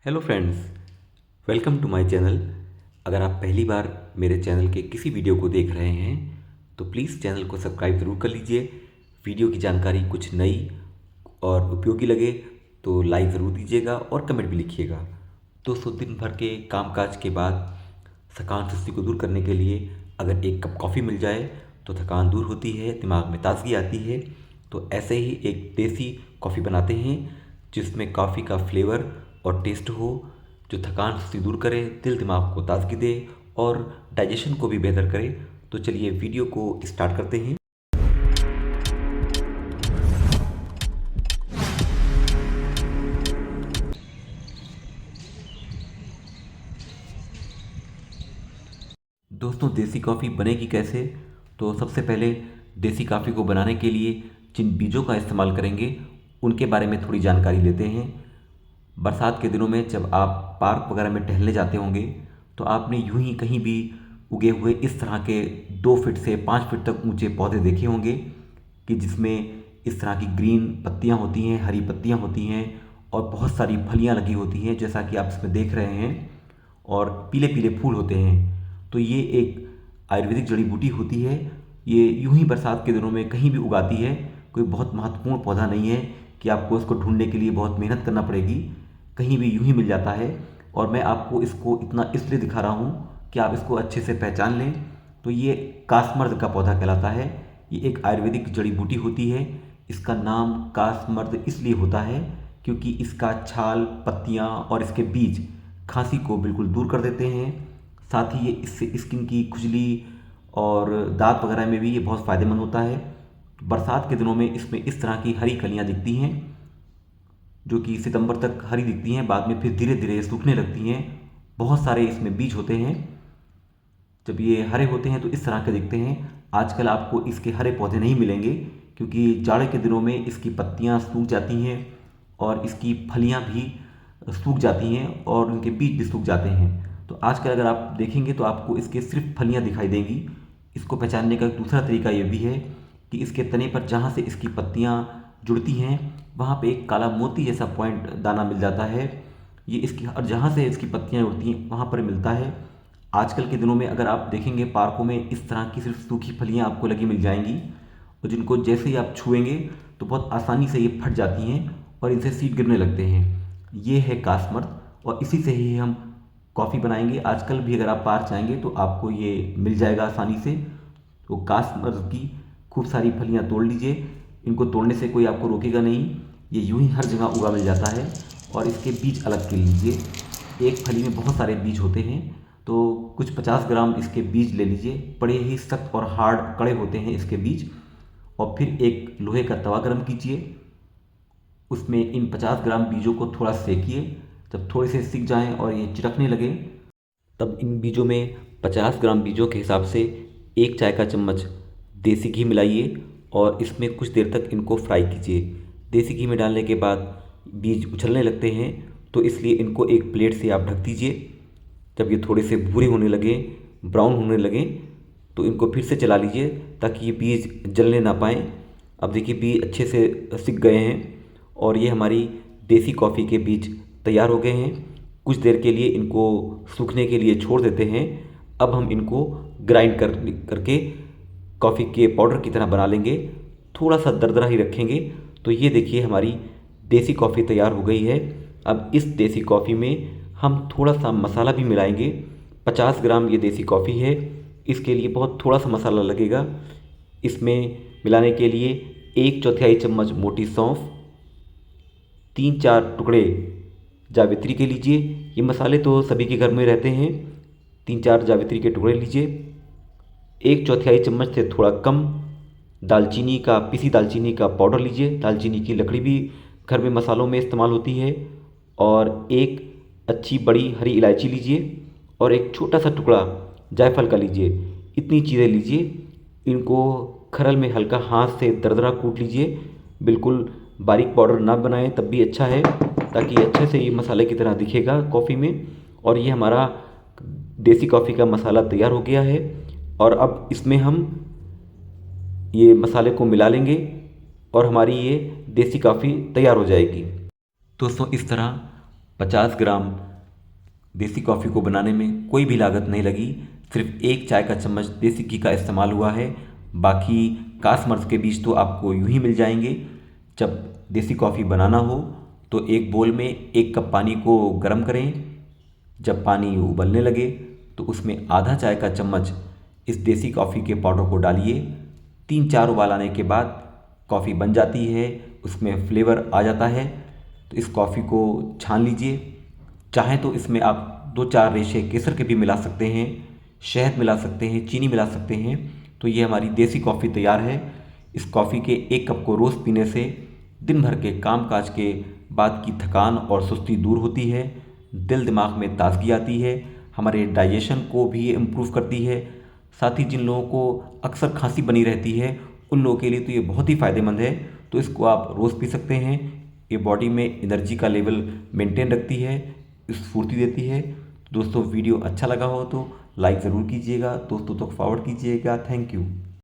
Hello friends, welcome to my channel. अगर आप पहली बार मेरे चैनल के किसी वीडियो को देख रहे हैं तो प्लीज़ चैनल को सब्सक्राइब ज़रूर कर लीजिए। वीडियो की जानकारी कुछ नई और उपयोगी लगे तो लाइक ज़रूर दीजिएगा और कमेंट भी लिखिएगा। दोस्तों, दिन भर के कामकाज के बाद थकान सुस्ती को दूर करने के लिए अगर एक कप कॉफ़ी मिल जाए तो थकान दूर होती है, दिमाग में ताजगी आती है। तो ऐसे ही एक देसी कॉफ़ी बनाते हैं जिसमें कॉफ़ी का फ्लेवर और टेस्ट हो, जो थकान सुस्ती दूर करे, दिल दिमाग को ताजगी दे और डाइजेशन को भी बेहतर करे। तो चलिए वीडियो को स्टार्ट करते हैं। दोस्तों, देसी कॉफ़ी बनेगी कैसे? तो सबसे पहले देसी कॉफ़ी को बनाने के लिए जिन बीजों का इस्तेमाल करेंगे उनके बारे में थोड़ी जानकारी लेते हैं। बरसात के दिनों में जब आप पार्क वगैरह में टहलने जाते होंगे तो आपने यूं ही कहीं भी उगे हुए इस तरह के 2 फीट से 5 फीट तक ऊंचे पौधे देखे होंगे कि जिसमें इस तरह की ग्रीन पत्तियां होती हैं, हरी पत्तियां होती हैं और बहुत सारी फलियां लगी होती हैं, जैसा कि आप इसमें देख रहे हैं, और पीले पीले फूल होते हैं। तो ये एक आयुर्वेदिक जड़ी बूटी होती है। ये यूं ही बरसात के दिनों में कहीं भी उगाती है। कोई बहुत महत्वपूर्ण पौधा नहीं है कि आपको इसको ढूंढने के लिए बहुत मेहनत करना पड़ेगी, कहीं भी यूं ही मिल जाता है। और मैं आपको इसको इतना इसलिए दिखा रहा हूँ कि आप इसको अच्छे से पहचान लें। तो ये कासमर्द का पौधा कहलाता है। ये एक आयुर्वेदिक जड़ी बूटी होती है। इसका नाम कासमर्द इसलिए होता है क्योंकि इसका छाल, पत्तियाँ और इसके बीज खांसी को बिल्कुल दूर कर देते हैं। साथ ही ये इससे स्किन की खुजली और दांत वगैरह में भी ये बहुत फ़ायदेमंद होता है। बरसात के दिनों में इसमें इस तरह की हरी कलियाँ दिखती हैं जो कि सितंबर तक हरी दिखती हैं, बाद में फिर धीरे धीरे सूखने लगती हैं। बहुत सारे इसमें बीज होते हैं। जब ये हरे होते हैं तो इस तरह के दिखते हैं। आजकल आपको इसके हरे पौधे नहीं मिलेंगे क्योंकि जाड़े के दिनों में इसकी पत्तियां सूख जाती हैं और इसकी फलियां भी सूख जाती हैं और उनके बीज भी सूख जाते हैं। तो आजकल अगर आप देखेंगे तो आपको इसके सिर्फ फलियां दिखाई देंगी। इसको पहचानने का एक दूसरा तरीका ये भी है कि इसके तने पर जहाँ से इसकी पत्तियां जुड़ती हैं वहाँ पे एक काला मोती जैसा पॉइंट दाना मिल जाता है। ये इसकी और जहाँ से इसकी पत्तियां उड़ती हैं वहाँ पर मिलता है। आजकल के दिनों में अगर आप देखेंगे पार्कों में इस तरह की सिर्फ सूखी फलियां आपको लगी मिल जाएंगी और जिनको जैसे ही आप छुएंगे तो बहुत आसानी से ये फट जाती हैं और इनसे सीड गिरने लगते हैं। ये है कासमर्द और इसी से ही हम कॉफ़ी बनाएंगे। आजकल भी अगर आप पार्क जाएंगे तो आपको ये मिल जाएगा आसानी से। तो कासमर्द की खूब सारी फलियां तोड़ लीजिए। इनको तोड़ने से कोई आपको रोकेगा नहीं, ये यूं ही हर जगह उगा मिल जाता है। और इसके बीज अलग के लीजिए। एक फली में बहुत सारे बीज होते हैं तो कुछ 50 ग्राम इसके बीज ले लीजिए। बड़े ही सख्त और हार्ड कड़े होते हैं इसके बीज। और फिर एक लोहे का तवा गर्म कीजिए, उसमें इन 50 ग्राम बीजों को थोड़ा सेकिए। जब थोड़े से सिक जाएं और ये चिटकने लगे तब इन बीजों में 50 ग्राम बीजों के हिसाब से 1 चाय का चम्मच देसी घी मिलाइए और इसमें कुछ देर तक इनको फ्राई कीजिए। देसी घी में डालने के बाद बीज उछलने लगते हैं तो इसलिए इनको एक प्लेट से आप ढक दीजिए। जब ये थोड़े से भूरे होने लगे, ब्राउन होने लगे, तो इनको फिर से चला लीजिए ताकि ये बीज जलने ना पाएँ। अब देखिए बीज अच्छे से सिक गए हैं और ये हमारी देसी कॉफ़ी के बीज तैयार हो गए हैं। कुछ देर के लिए इनको सूखने के लिए छोड़ देते हैं। अब हम इनको ग्राइंड करके कॉफ़ी के पाउडर की तरह बना लेंगे। थोड़ा सा दरदरा ही रखेंगे। तो ये देखिए हमारी देसी कॉफ़ी तैयार हो गई है। अब इस देसी कॉफ़ी में हम थोड़ा सा मसाला भी मिलाएंगे। 50 ग्राम ये देसी कॉफ़ी है, इसके लिए बहुत थोड़ा सा मसाला लगेगा। इसमें मिलाने के लिए 1/4 चम्मच मोटी सौंफ, 3-4 टुकड़े जावित्री के लीजिए। ये मसाले तो सभी के घर में रहते हैं। 3-4 जावित्री के टुकड़े लीजिए। 1/4 चम्मच से थोड़ा कम दालचीनी का, पिसी दालचीनी का पाउडर लीजिए। दालचीनी की लकड़ी भी घर में मसालों में इस्तेमाल होती है। और एक अच्छी बड़ी हरी इलायची लीजिए और एक छोटा सा टुकड़ा जायफल का लीजिए। इतनी चीज़ें लीजिए। इनको खरल में हल्का हाथ से दरदरा कूट लीजिए। बिल्कुल बारीक पाउडर ना बनाएं तब भी अच्छा है, ताकि अच्छे से ये मसाले की तरह दिखेगा कॉफ़ी में। और ये हमारा देसी कॉफ़ी का मसाला तैयार हो गया है। और अब इसमें हम ये मसाले को मिला लेंगे और हमारी ये देसी कॉफ़ी तैयार हो जाएगी। दोस्तों, इस तरह 50 ग्राम देसी कॉफ़ी को बनाने में कोई भी लागत नहीं लगी। सिर्फ 1 चाय का चम्मच देसी घी का इस्तेमाल हुआ है। बाकी कास मर्च के बीज तो आपको यूं ही मिल जाएंगे। जब देसी कॉफ़ी बनाना हो तो एक बोल में 1 कप पानी को गर्म करें। जब पानी उबलने लगे तो उसमें आधा चाय का चम्मच इस देसी कॉफ़ी के पाउडर को डालिए। 3-4 उबाल आने के बाद कॉफ़ी बन जाती है, उसमें फ्लेवर आ जाता है। तो इस कॉफ़ी को छान लीजिए। चाहें तो इसमें आप 2-4 रेशे केसर के भी मिला सकते हैं, शहद मिला सकते हैं, चीनी मिला सकते हैं। तो ये हमारी देसी कॉफ़ी तैयार है। इस कॉफ़ी के 1 कप को रोज़ पीने से दिन भर के काम काज के बाद की थकान और सुस्ती दूर होती है, दिल दिमाग में ताजगी आती है, हमारे डाइजेशन को भी इम्प्रूव करती है। साथ ही जिन लोगों को अक्सर खांसी बनी रहती है उन लोगों के लिए तो ये बहुत ही फ़ायदेमंद है। तो इसको आप रोज़ पी सकते हैं। ये बॉडी में एनर्जी का लेवल मेंटेन रखती है, स्फूर्ति देती है। दोस्तों वीडियो अच्छा लगा हो तो लाइक ज़रूर कीजिएगा, दोस्तों तक फॉरवर्ड कीजिएगा। Thank you.